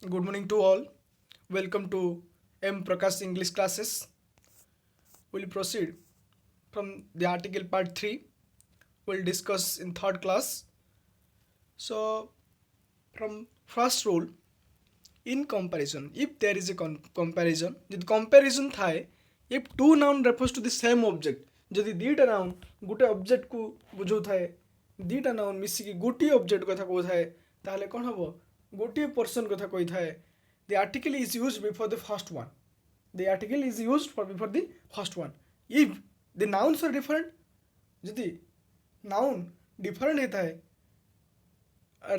Good morning to all. Welcome to M.Prakash English classes. We'll proceed from the article part 3. We'll discuss in third class. So, from first rule, in comparison, if there is a comparison, ଯଦି comparison ଥାଏ, if two noun refers to the same object, ଯଦି ଦୁଇଟା noun ଗୋଟେ objectକୁ ବୁଝାଉଥାଏ, ଦୁଇଟା noun ମିଶିକି ଗୋଟିଏ object କଥା କହୁଥାଏ, ତାହେଲେ କ'ଣ ହେବ? ଗୋଟିଏ person କଥା କହିଥାଏ. The article is used before the first one. The article is used before the first one. If the nouns are different, ଯଦି noun different ହେଇଥାଏ,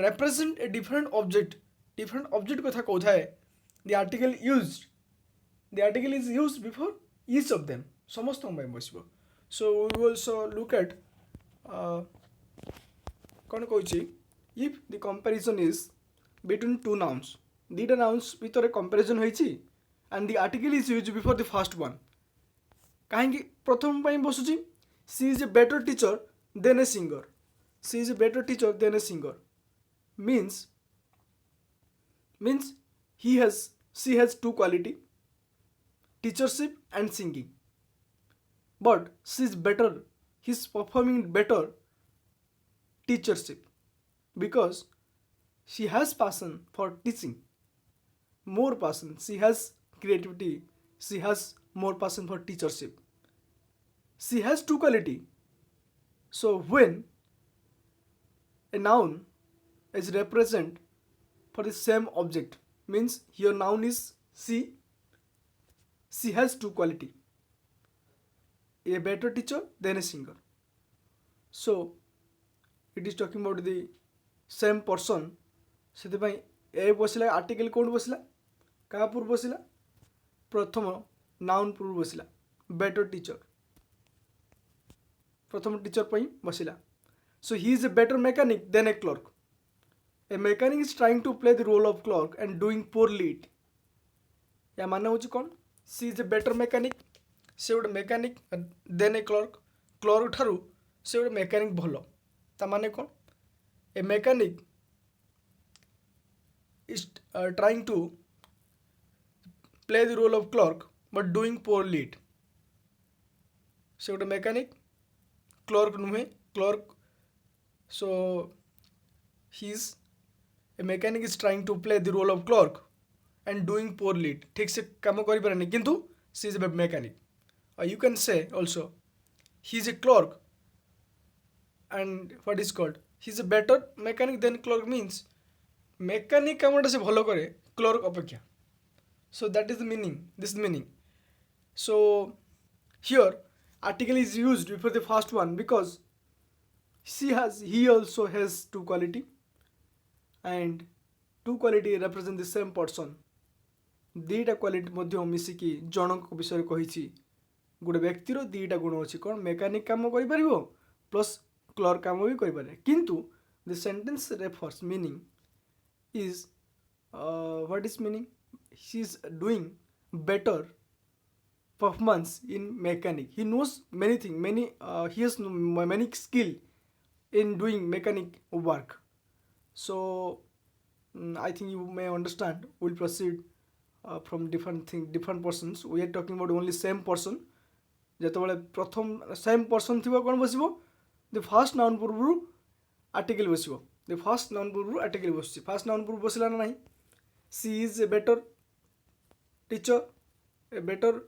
represent a different object କଥା କହୁଥାଏ, the article is used before each of them. ସମସ୍ତଙ୍କ ପାଇଁ ବସିବ. So we will also look at କ'ଣ କହୁଛି, if the comparison is between two nouns, ଦୁଇଟା nouns ଭିତରେ comparison ହେଇଛି and the article is used before the first one. କାହିଁକି ପ୍ରଥମ ପାଇଁ ବସୁଛି? She is a better teacher than a singer. She is a better teacher than a singer. Means she has two quality, teachership and singing. But she's performing better teachership because she has passion for teaching, more passion. She has creativity. She has more passion for teachership. She has two quality. So when a noun is represent for the same object, means here noun is she has two quality, a better teacher than a singer. So it is talking about the same person. ସେଥିପାଇଁ ଏ ବସିଲା, article କୋଉଠି ବସିଲା, କାହା ପୂର୍ବ ବସିଲା? ପ୍ରଥମ noun ପୂର୍ବ ବସିଲା, ବେଟର ଟିଚର, ପ୍ରଥମ ଟିଚର ପାଇଁ ବସିଲା. So he is a better mechanic than a clerk. A mechanic is trying to play the role of clerk and doing poorly it. या ମାନେ ହେଉଛି କ'ଣ? She is a better mechanic. ସେ ଗୋଟେ mechanic than a clerk. clerk ଠାରୁ ସେ ଗୋଟେ mechanic ଭଲ. ତା ମାନେ କ'ଣ? A mechanic is trying to play the role of clerk but doing poorly it. ସେ ଗୋଟେ mechanic, clerk ନୁହେଁ, clerk. So he's a mechanic is trying to play the role of clerk and doing poorly it. ठीक से काम करिपारेनी किंतु she is a mechanic. You can say also he is a clerk and what is called he is a better mechanic than clerk, means mechanic कामटा से भलो करे clerk अपेक्षा. So that is the meaning, this meaning. So here article is used before the first one because he also has two quality and two quality represent the same person. ଦୁଇଟା quality ମଧ୍ୟ ମିଶିକି ଜଣଙ୍କ ବିଷୟରେ କହିଛି. ଗୋଟେ ବ୍ୟକ୍ତିର ଦୁଇଟା ଗୁଣ ଅଛି, କ'ଣ? ମେକାନିକ୍ କାମ କରିପାରିବ ପ୍ଲସ୍ କ୍ଲର୍କ କାମ ବି କରିପାରେ. କିନ୍ତୁ the sentence refers meaning is what is meaning? She is doing better performance in mechanic. He knows many things, he has many skill in doing mechanic work. So I think you may understand. We'll proceed from different persons. We are talking about only same person. ଯେତେବେଳେ ପ୍ରଥମ same person ଥିବ କ'ଣ ବସିବ? The first noun ପୂର୍ବରୁ article ବସିବ. The first noun ପୂର୍ବରୁ article ବସୁଛି. First noun ପୂର୍ବରୁ ବସିଲା ନା ନାହିଁ? She is a better teacher, a better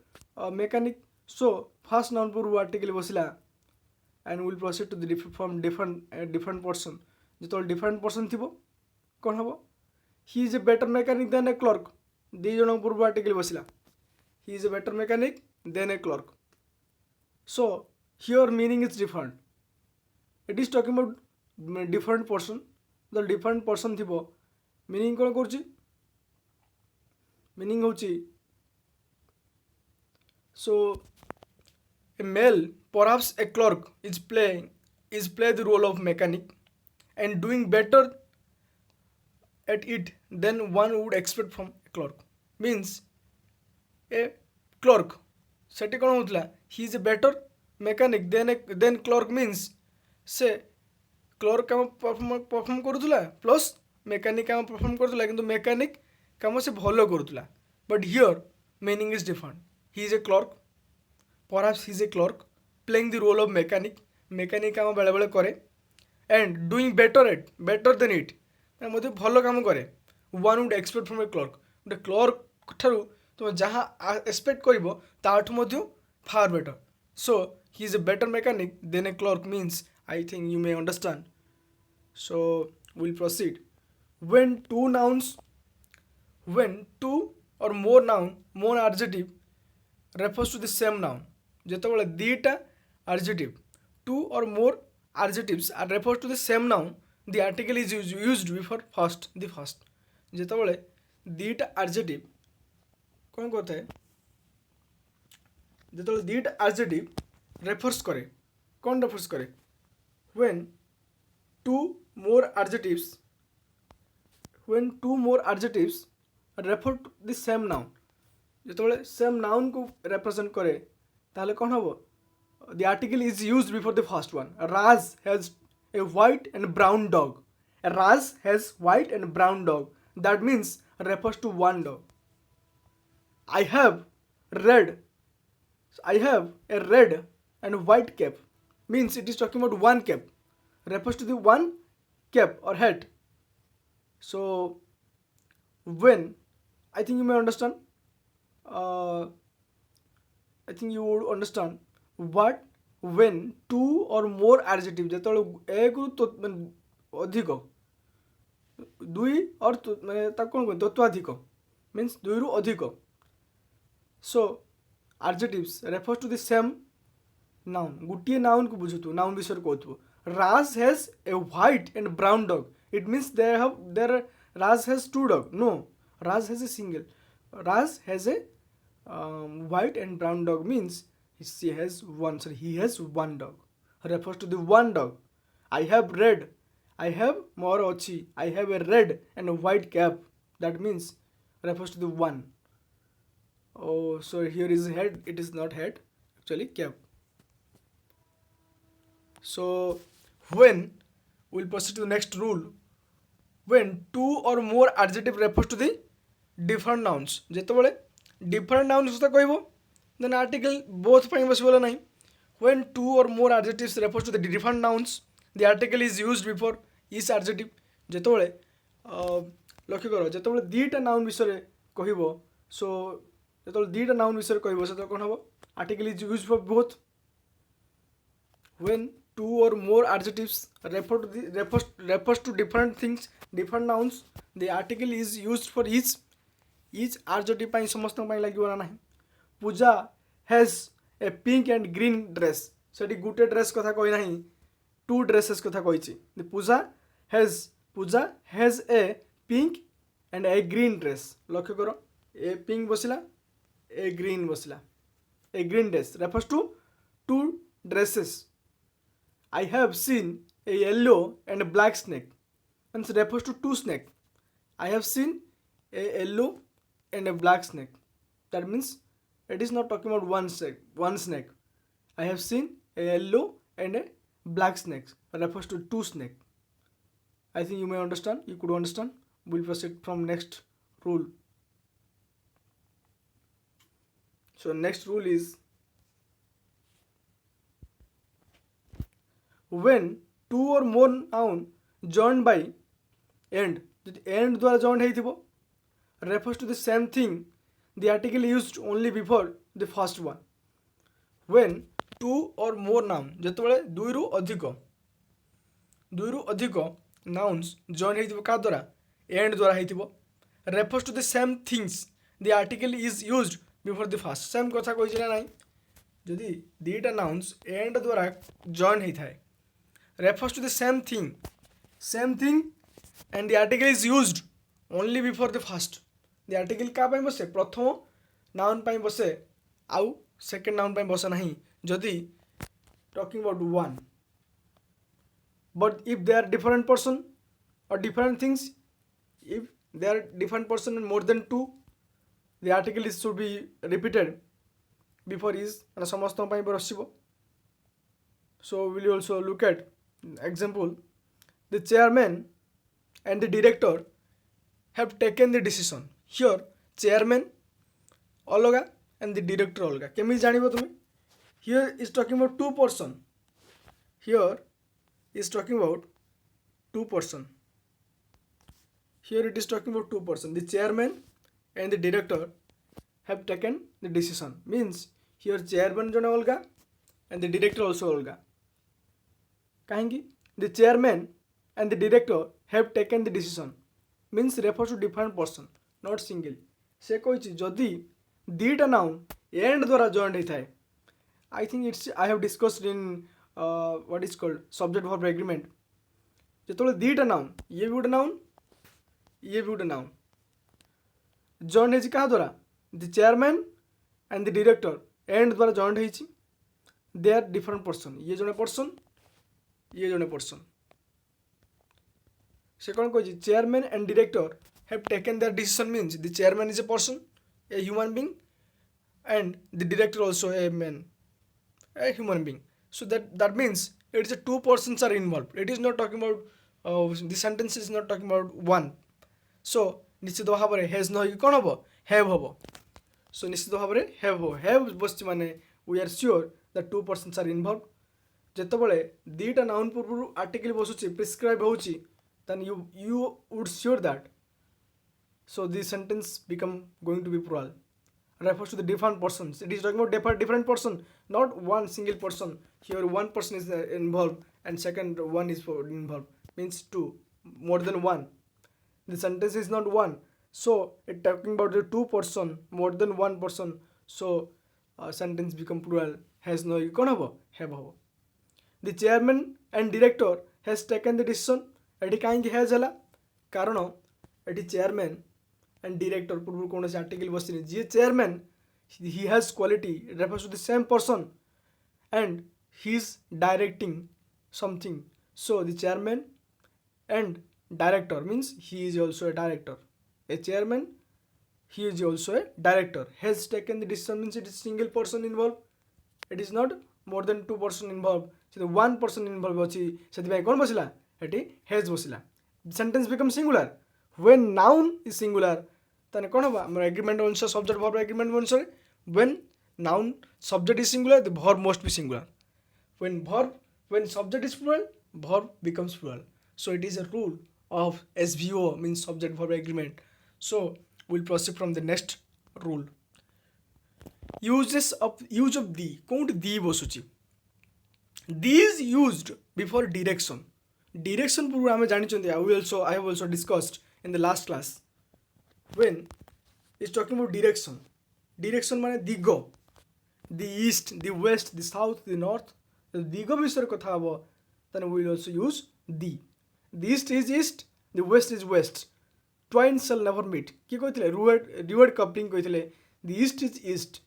mechanic. So first noun ପୂର୍ବରୁ article ବସିଲା and we will proceed to the from different person. ଯେତେବେଳେ different person ଥିବ କ'ଣ ହେବ? He is a better mechanic than a clerk. ଦୁଇ ଜଣଙ୍କ ପୂର୍ବ article ବସିଲା. He is a better mechanic than a clerk. So here meaning is different. It is talking about different person. The different person ଥିବ, meaning କ'ଣ କରୁଛି? meaning ହେଉଛି, so a male, perhaps a clerk, is play the role of mechanic and doing better at it than one would expect from a clerk. Means a clerk ସେଠି କ'ଣ ହେଉଥିଲା? he is a better mechanic than clerk, means ସେ clerk କାମ perform କରୁଥିଲା plus mechanic କାମ perform କରୁଥିଲା, କିନ୍ତୁ mechanic काम से भल करूला but here meaning is different he is a clerk perhaps he is a clerk playing the role of mechanic mechanic काम बेले बेले करे and doing better than it मत भल काम करे one would expect from a clerk गोटे clerk ठारू तुम जहाँ एक्सपेक्ट कर ताठू far better so he is a better mechanic than a clerk means I think you may understand so will proceed when two nouns when two or more adjective refers to the same noun ଯେତେବେଳେ ଦୁଇଟା adjective two or more adjectives are refers to the same noun the article is used before the first ଯେତେବେଳେ ଦୁଇଟା adjective କ'ଣ କରିଥାଏ ଯେତେବେଳେ ଦୁଇଟା adjective refers करे କ'ଣ refers करे when two more adjectives refer to the same noun যেତେବେଳେ same noun को represent करे ताहले कौन हबो the article is used before the first one Raj has a white and brown dog Raj has white and brown dog that means refers to one dog I have a red and white cap means it is talking about one cap refers to the one cap or hat so when I think you may understand I think you would understand what when two or more adjective ଯେତେବେଳେ ଏକ ଅଧିକ ଦୁଇ और ମାନେ ତାକୁ କ'ଣ କୁହନ୍ତି ତତ୍ୱାଧିକ means ଦୁଇରୁ ଅଧିକ so adjectives refers to the same noun ଗୋଟିଏ noun को ବୁଝୁଥିବ noun ବିଷୟରେ କହୁଥିବ Raj has a white and brown dog it means Raj has two dogs no Raj has a single Raj has a white and brown dog means he has one dog refers to the one dog I have more achi I have a red and a white cap that means refers to the one oh so here is head it is not head actually cap so when we'll proceed to the next rule when two or more adjective refers to the different nouns ଯେତେବେଳେ different nouns ସହିତ କହିବ then article both ପାଇଁ ବସିବ ନାହିଁ when two or more adjectives refers to the different nouns the article is used before each adjective ଯେତେବେଳେ ଲକ୍ଷ୍ୟ କର ଯେତେବେଳେ ଦୁଇଟା noun ବିଷୟରେ କହିବ so ଯେତେବେଳେ ଦୁଇଟା noun ବିଷୟରେ କହିବ ସେତେବେଳେ କ'ଣ ହେବ article is used for both when two or more adjectives refers to different things different nouns the article is used for each adjective ପାଇଁ ସମସ୍ତଙ୍କ ପାଇଁ ଲାଗିବ ନା ନାହିଁ ପୂଜା has a pink and green dress ସେଠି ଗୋଟେ ଡ୍ରେସ୍ କଥା କହି ନାହିଁ two dresses କଥା କହିଛି the Puja has a pink and a green dress ଲକ୍ଷ୍ୟ କର a pink ବସିଲା a green ବସିଲା a green dress refers to two dresses I have seen a yellow and a black snake and refers to two snakes. I have seen a yellow and a black snake. That means it is not talking about one snake. I have seen a yellow and a black snake. Refers to two snakes. I think you may understand. You could understand. We'll proceed from next rule. So next rule is when two or more noun joined by end ଯଦି end ଦ୍ୱାରା joined ହେଇଥିବ refers to the same thing the article used only before the first one when two or more noun ଯେତେବେଳେ ଦୁଇରୁ ଅଧିକ nouns join ହେଇଥିବ କାହା ଦ୍ୱାରା end ଦ୍ୱାରା ହେଇଥିବ refers to the same things the article is used before the first same କଥା କହିଛି ନା ନାହିଁ ଯଦି ଦୁଇଟା nouns end ଦ୍ୱାରା join ହେଇଥାଏ refers to the same thing and the article is used only before the first the article का ପାଇଁ बसे प्रथम noun ପାଇଁ बसे आउ second noun ପାଇଁ बसे नहीं जदि talking about one but if they are different person or different things if they are different person and more than two the article is should be repeated before is and समस्त ପାଇଁ बसिବ so we will also look at example the chairman and the director have taken the decision here chairman अलगा and the director अलगा केमी जानिबो तुमे here is talking about two person here is talking about two person here it is talking about two person the chairman and the director have taken the decision means here chairman jone olga and the director also olga kahingi the chairman and the director have taken the decision means refers to different person not single se koichi jodi dita noun and द्वारा joined होता है I think it's I have discussed in what is called subject verb agreement ଯେତେବେଳେ ଦୁଇଟା noun ଇଏ ବି ଗୋଟେ noun ଇଏ ବି ଗୋଟେ noun joint ହେଇଛି କାହା ଦ୍ୱାରା the chairman and the director and ଦ୍ୱାରା ଜଏଣ୍ଟ ହେଇଛି ଦେ ଆର୍ ଡିଫରେଣ୍ଟ ପର୍ସନ୍ ଇଏ ଜଣେ ପର୍ସନ୍ ଇଏ ଜଣେ ପର୍ସନ୍ ସେ କ'ଣ କହିଛି chairman and director have taken their decision means the chairman is a person a human being and the director also a man a human being so that means it is a two persons are involved it is not talking about the sentence is not talking about one so निश्चित भाव में has न कौन हम have हम so निश्चित भाव में हैव बस माने we are sure that two persons are involve जितेबाला दुईटा नाउन पूर्व आर्टिकल बसुची प्रिस्क्राइब होची then you would sure that so this sentence become going to be plural refers to the different persons it is talking about different person not one single person here one person is involved and second one is involved means two more than one the sentence is not one so it talking about the two person more than one person so sentence become plural has no kon habo have habo the chairman and director has taken the decision eighty कहीं has है कारण eighty chairman and director पूर्व कौन से article बसनी जी chairman he has quality refers to the same person and he is directing something so the chairman and director means he is also a director a chairman he is also a director has taken the decision means it is single person involve it is not more than two person involve one person involve अच्छी से कौन बसला एटी has बसला sentence become singular when noun is singular ताने कोन हबा हमर agreement अनुसार सब्जेक्ट वर्ब एग्रीमेंट अनुसार when noun subject is singular the verb must be singular when subject is plural verb becomes plural so it is a rule of SVO means subject verb agreement so we'll proceed from the next rule use of the कोन the बसुची the is used before direction direction पूर्व आम जानी I have also discussed in the last class when it's talking about direction माने दिग the east the west the south the north दिग विषय कथा हम then we will also use the east is east the west is west twain shall never meet कि कहते reward coupling कहते the east is east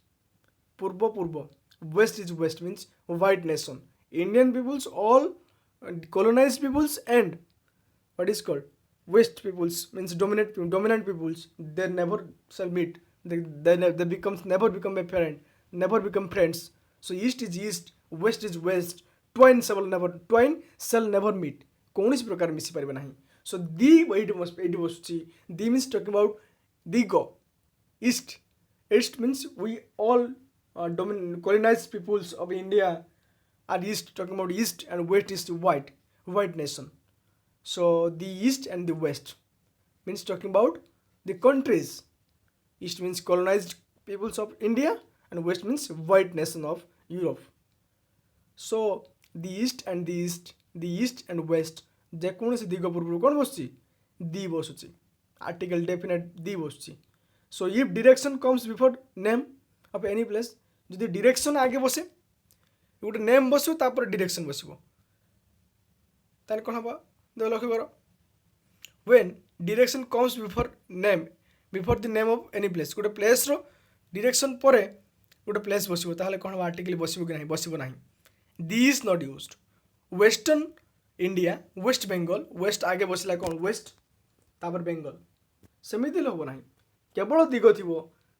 पूर्व पूर्व west is west means white nation Indian peoples all colonized peoples and what is called west peoples means dominant peoples they never shall meet they never become a parent never become friends so east is east west is west twain shall never meet कौन इस प्रकार मिसी पारे नहीं so the एटी बसुची the means talking about the go east means we all colonized peoples of India are east talking about east and west is white nation so the east and the west means talking about the countries east means colonized peoples of India and west means white nation of Europe so the east and west जे कौन से दिग पूर्व कौन बसुची the बसुची article definite the बसुची so if direction comes before name of any place जदि direction आगे बसे गोटे नेम बस डिरेक्शन बस कौन हम देख लक्ष्य कर when direction comes before the name of any place गोटे प्लेस रो डिरेक्शन पर गोटे प्लेस बस कौन हम आर्टिकल बस कि बस ना the is not used western India west Bengal west आगे बसला कौन वेस्ट तापर बेंगल सेमती हम ना केवल दिग थी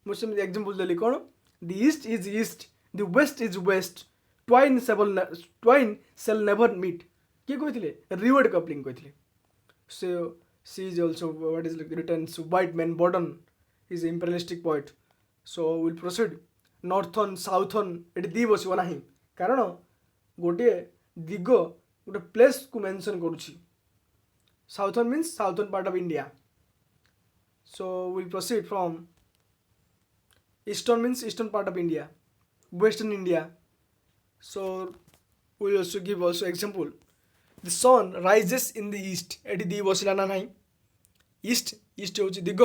मुझे एग्जांपल देली कौन the east is east the west is west twain shall never meet किए कहते reward coupling कहते so she is also what is written so white man burden is imperialistic poet. So we'll proceed. Northern, southern ଏଠି ଦି ବସିବ ନାହିଁ କାରଣ ଗୋଟିଏ ଦିଗ ଗୋଟେ ପ୍ଲେସ୍କୁ ମେନସନ୍ କରୁଛି. Southern means southern part of India. So we'll proceed from eastern means eastern part of India, western India. So we'll also give also example. The sun rises in the east. एटी the बसिला ना नहीं. East होची दिग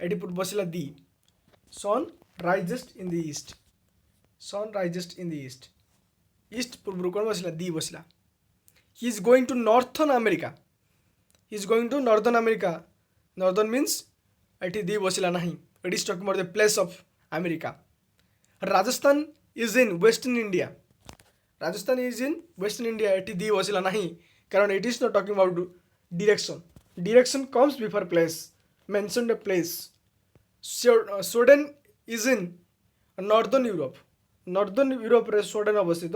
एटी put बसिला the. Sun rises in the east. Sun rises in the east. East पूर्व कौन बसिला दी बसिला. He is going to northern America. He is going to northern America. Northern means एटी दी बसिला नहीं. It is talking about the place of America. Rajasthan is in western India. Rajasthan is in western India. एटी the बसिला नहीं कारण it is not talking about direction. Direction comes before place. Mentioned a place. Sweden is in northern Europe. Northern Europe रे Sweden अवस्थित.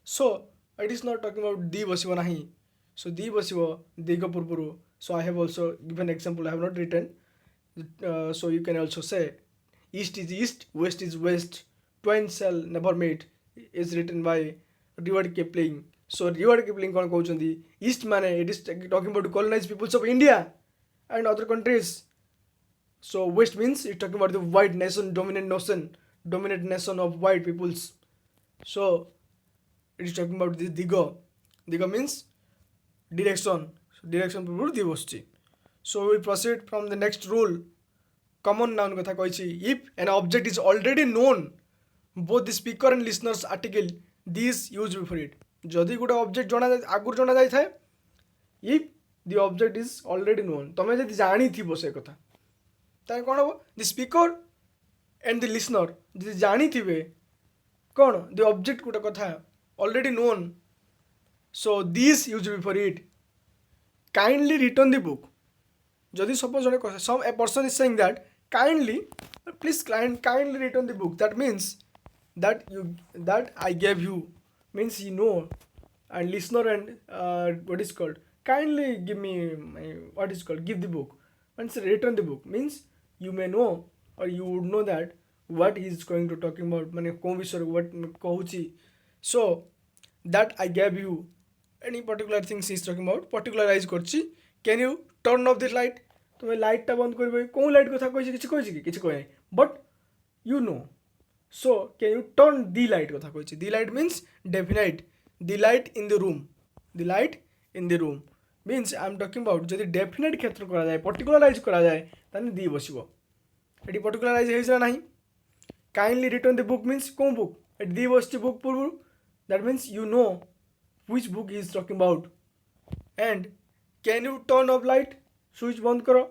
So it is not talking about दी बसिବ ନାହିଁ. So दी बसिବ दिग पूर्वରୁ. So I have also given example. I have not written. So you can also say east is east, west is west. Twain shall never meet is written by Rudyard Kipling. So Rudyard Kipling कौन कहउछंदी east माने it is talking about colonized peoples of India and other countries. So west means it's talking about the white nation, dominant nation of white peoples. So it is talking about the diga. Diga means direction. So direction पूर्वରୁ ଦି ବସୁଛି. So we proceed from the next rule. Common noun କଥା କହିଛି. If an object is already known, both the speaker and listener's article, these used before it. ଯଦି ଗୋଟେ object ଆଗରୁ ଜଣା ଯାଇଥାଏ, if the object is already known, ତମେ ଯଦି ଜାଣିଥିବ ସେ କଥା, ତାହେଲେ କ'ଣ ହେବ? The speaker and the listener ଯଦି ଜାଣିଥିବେ କ'ଣ the object ଗୋଟେ କଥା already known, so these used before it. Kindly return the book. যদি suppose a person is saying that please kindly return the book, that means that I gave you, means you know, and listener and what is called kindly give me give the book, and return the book means you may know or you would know that what he is going to talking about, माने कोन विषय what कहूची. So that I gave you, any particular things he is talking about, particularize करची. Can you turn off the light? तुम्हें light टा बंद करबे, कोन light कथा कहछि किछि कहै but you know. So can you turn the light कथा कहछि. The light means definite. The light in the room. The light in the room means I am talking about जदि definite क्षेत्र करा जाए, particularize करा जाए, ताने दी बसिबो. एटी particularize हेइसरा नाही. Kindly return the book means कोन book. एटी दी बसछि book पूर्व. That means you know which book he is talking about. And can you turn off light? Switch बंद करो.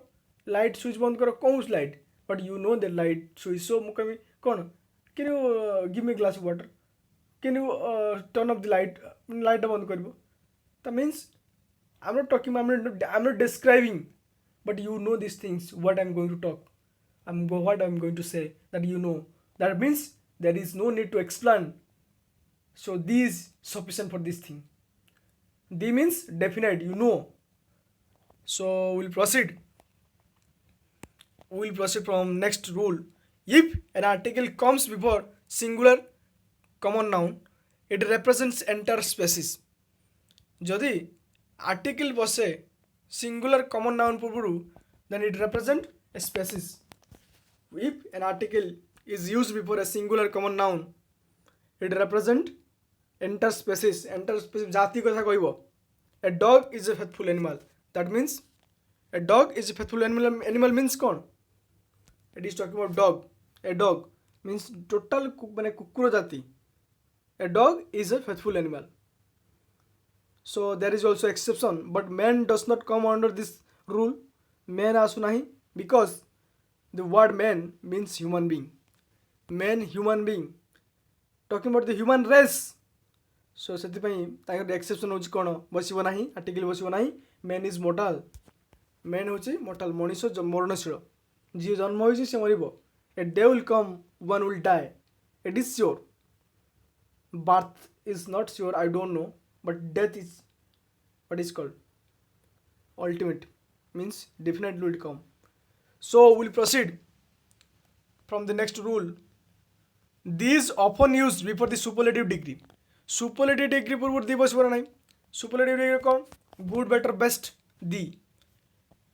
Light switch बंद करो. कौन light? But you know the light switch. So मुकमी कौन? Can you give me a glass of water? Can you turn off the light? Light बंद करिबो. That means I'm not talking. I'm not describing. But you know these things. What I'm going to talk. What I'm going to say. That you know. That means there is no need to explain. So these sufficient for this thing. The means definite. You know. So we'll proceed. We'll proceed from next rule. If an article comes before singular common noun, it represents entire species. যদি article বসে singular common noun পূর্বরু, then it represents a species. If an article is used before a singular common noun, it represents entire species. Entire species জাতি কথা কইব. A dog is a faithful animal. That means a dog is a faithful animal. Animal means कौन? It is talking about dog. A dog means total माने कुकुर जाति. A dog is a faithful animal. So there is also exception, but man does not come under this rule. Man आसु नहीं, because the word man means human being. Man, human being. Talking about the human race. So ସେଥିପାଇଁ ତାଙ୍କର exception ହେଉଛି କ'ଣ? ବସିବ ନାହିଁ, article ବସିବ ନାହିଁ. Man is mortal. Man ହେଉଛି mortal, ମଣିଷ ମରଣଶୀଳ. ଯିଏ ଜନ୍ମ ହୋଇଛି ସେ ମରିବ. A day will come, one will die. It is sure. Birth is not sure, I don't know, but death is what is called ultimate, means definitely will come. So we'll proceed. from the next rule. These often used before the superlative degree. Superlative degree पूर्व दी बस बोला नहीं. Superlative degree कौन? Good, better, best, the.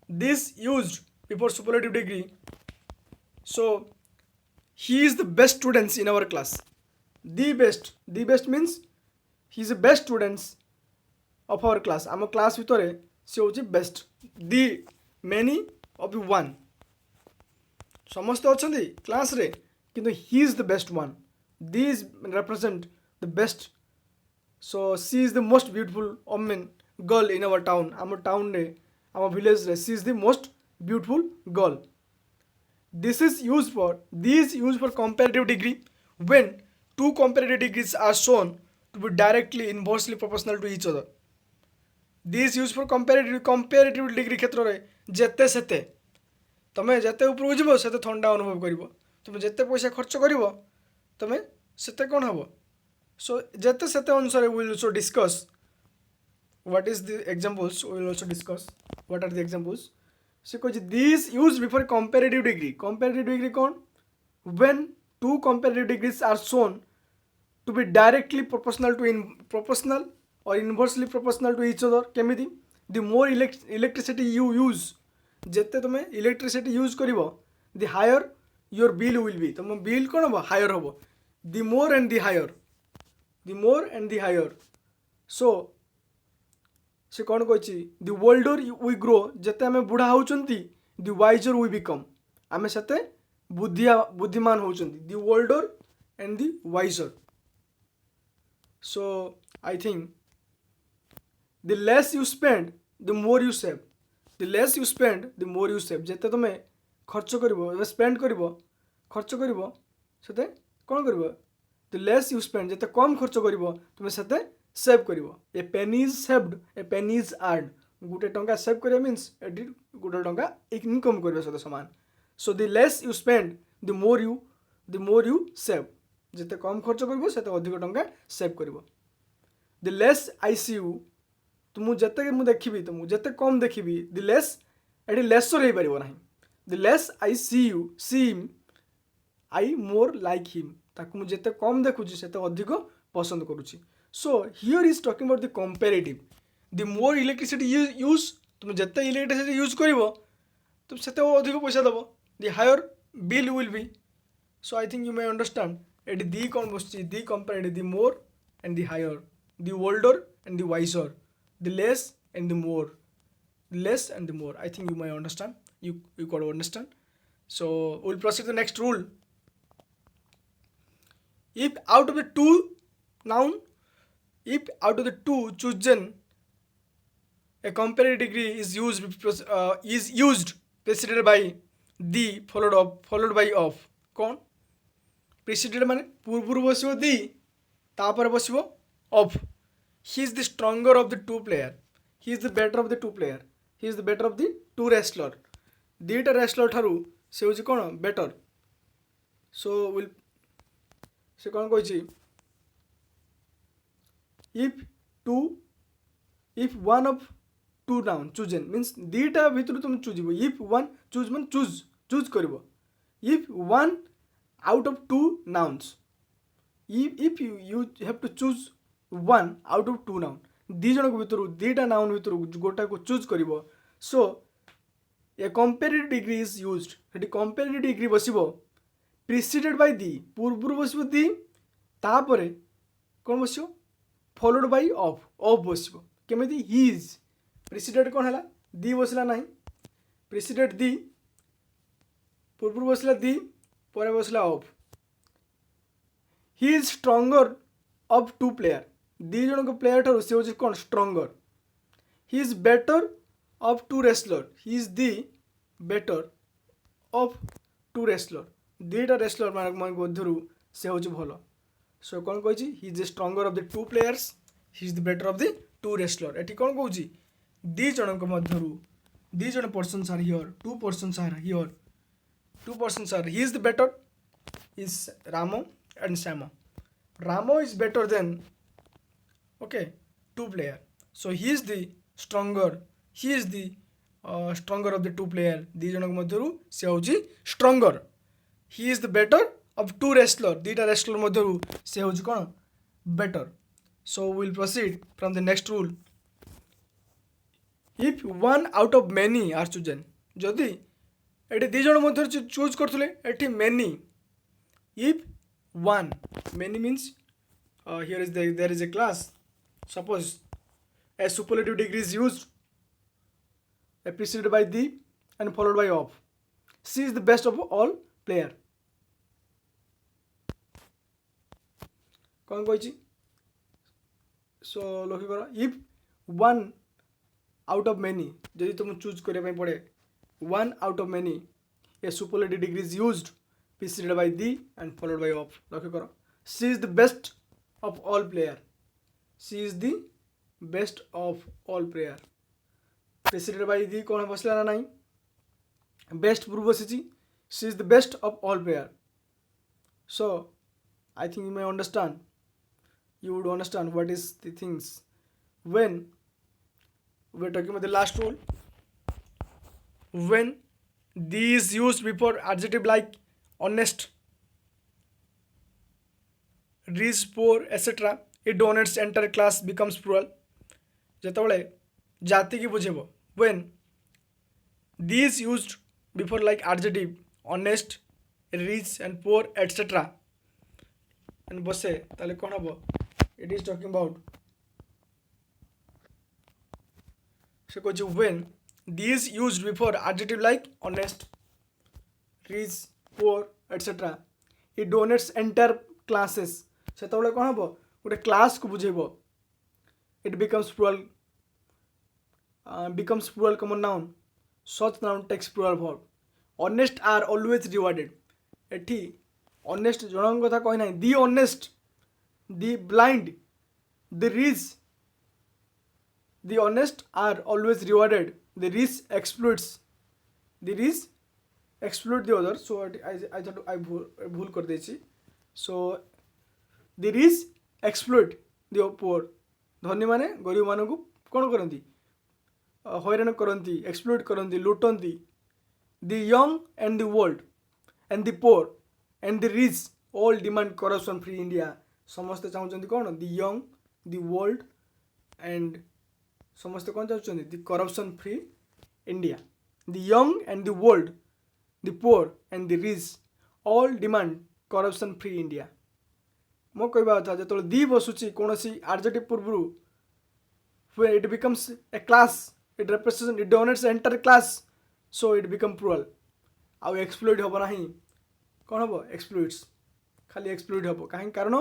This used before superlative degree. So he is the best students in our class. The best. The best means he is the best students of our class. आम class भितर से होची best. The many of the one. समस्त अछंती class रे किंतु he is the best one. These represent the best. So she is the most beautiful woman girl in our town. Our town रे, our village रे, she is the most beautiful girl. This is used for comparative degree when two comparative degrees are shown to be directly inversely proportional to each other. This used for comparative degree क्षेत्र रे जेते सेते तमे जेते ऊपर जीव सेते ठंडा अनुभव करिवो. तुम जेते पैसा खर्च करिवो तमे सेते कोन हबो. So जेते सेते अनुसार we will also discuss what is the examples. We will also discuss what are the examples. So these used before comparative degree. Comparative degree कौन? When two comparative degrees are shown to be directly proportional or inversely proportional to each other. केमिति? The more electricity you use, जेते तुमे electricity use करिवो, the higher your bill will be. तुम bill कौन हबो? Higher हबो. The more and the higher. The more and the higher. So से कौन कहछि? The older we grow, जेते आमे बुढ़ा होचंती, the wiser we become. आमे सेते बुद्धिमान होचंती. The older and the wiser. So I think the less you spend, the more you save. The less you spend, the more you save. जेते तुमे खर्च करिवो, spend करिवो, खर्च करिवो, सेते कौन करिवो? The less you spend, जेते कम खर्च करिवो, तुमे सेते save करिवो. A penny is saved, a penny is earned. गुटे टंका सेव करिया means एडी गुटे टंका इनकम करिया सते समान. So the less you spend, the more you save. जेते कम खर्च करिवो सेते अधिक टंका save करिवो. The less I see you, तुमु जेते मु देखिबी, तुमु जेते कम देखिबी, the less एडी लेसर हे परिबो नाही. The less I see him, I more like him. ताकु मु जेते कम देखुची सेते अधिक पसंद करूची. So here is talking about the comparative. The more electricity you use, तुम जेते electricity use करिवो, तुम सेते अधिक पैसा दबो. The higher bill will be. So I think you may understand. एडी the कौन बसची? The comparative, the more and the higher, the older and the wiser, the less and the more, the less and the more. I think you may understand. You got to understand. So we'll proceed to the next rule. If out of the two chosen, a comparative degree is used preceded by the followed by of. कौन? Preceded माने पूर्व बसिबो the, तापर बसिबो of. He is the stronger of the two player. He is the better of the two player. He is the better of the two wrestler. दीटा wrestler ठारू से होची कोन? Better. So will से कौन कहछि? If one of two noun chosen means दीटा भितर तुम चूजिबो. If one choose mean choose करिवो. If one out of two nouns, if you have to choose one out of two noun, दी जन को भितर दीटा noun भितर गोटा को choose करिवो. So a comparative degree is used. Hattie comparative degree बसिबो preceded by the, पूर्व बसिबो the, तापरे कौन बसिबो? Followed by of बसिबो. केमिति? he is preceded कौन हला? the बसला नाही. preceded the, पूर्व बसला the, परे बसला of. he is stronger of two player. दी जन को player ठारू से होची कौन? stronger. he is better of two wrestler. He is the better of two wrestler. दीटा wrestler मान मध्यरु से होची भलो. So कौन कहछि? he is the stronger of the two players. He is the better of the two wrestler. एठी कौन कहछि? दी जन को मध्यरु दी जन persons are here. Two persons are here. Two persons are. He is the better. Is Ramo and Samo. Ramo is better than two player. So he is the stronger. He is the stronger of the two player. दी जन को मध्यरु से होची stronger. He is the better of two wrestler, ଦୁଇଟା wrestler ମଧ୍ୟରୁ ସେ ହେଉଛି କ'ଣ better. So will proceed from the next rule. If one out of many are chosen, ଯଦି ଏଠି ଦୁଇ ଜଣ ମଧ୍ୟରେ ଚୁଜ୍ କରୁଥିଲେ, ଏଠି many. If one, many means here is there is a class, suppose a superlative degree is used preceded by the and followed by of, she is the best of all player। कौन कही सो लक्ष्य कर if one out of many, जदि तुम choose करने पड़े one out of many A superlative degree is used preceded by the and followed by of, लक्ष्य कर she is the best of all player, she is the best of all player। preceded by the कौन बसला ना नहीं, best पूर्व बसी, she is the best of all player। so I think you may understand, you would understand what is the things when we're talking about the last rule, when these used before adjective like honest, rich, poor, etc. it denotes entire class becomes plural। ଯେତେବେଳେ ଜାତି କି ବୁଝେଇବ when these used before like adjective honest, rich and poor etc. and ବସେ ତାହେଲେ କ'ଣ ହବ, it is talking about, ସେ କହୁଛି when these used before adjective like honest, rich, poor etc. it denotes entire classes, ସେତେବେଳେ କ'ଣ ହବ, ଗୋଟେ କ୍ଲାସ୍କୁ ବୁଝେଇବ। it becomes plural common noun, such noun takes plural verb। honest are always rewarded, ଏଠି honest ଜଣଙ୍କ କଥା କହି ନାହିଁ, the honest, the blind, the rich, the honest are always rewarded, the rich exploit the other। so I thought I भूल कर देछि, so the rich exploit the poor, धनी माने गरीब मानकु कौन करती, हैरान करती, एक्सप्लोइट करती, लुटती। the young and the old and the poor and the rich all demand corruption free India। समस्ते चाहते कौन, the young, the old and समस्ते कौन चाहते, the corruption free India। the young and the old, the poor and the rich all demand corruption free India। मो कहवा था जो दी बसुची कौन सी adjective पूर्व when it becomes a class, it represents, it denotes entire class, so it become plural। आउ exploit हम ना कौन हम एक्सप्लोइट्स, खाली एक्सप्लोइट हम कहीं कारण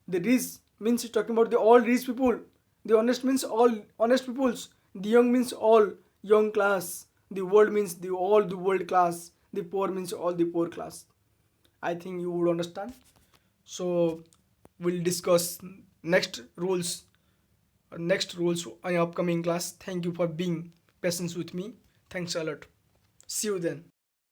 the rich means talking about the all rich people, the honest means all honest peoples, the young means all young class, the world means the all the world class, the poor means all the poor class। I think you would understand। so we'll discuss next rules in upcoming class। thank you for being patient with me, thanks a lot, see you then।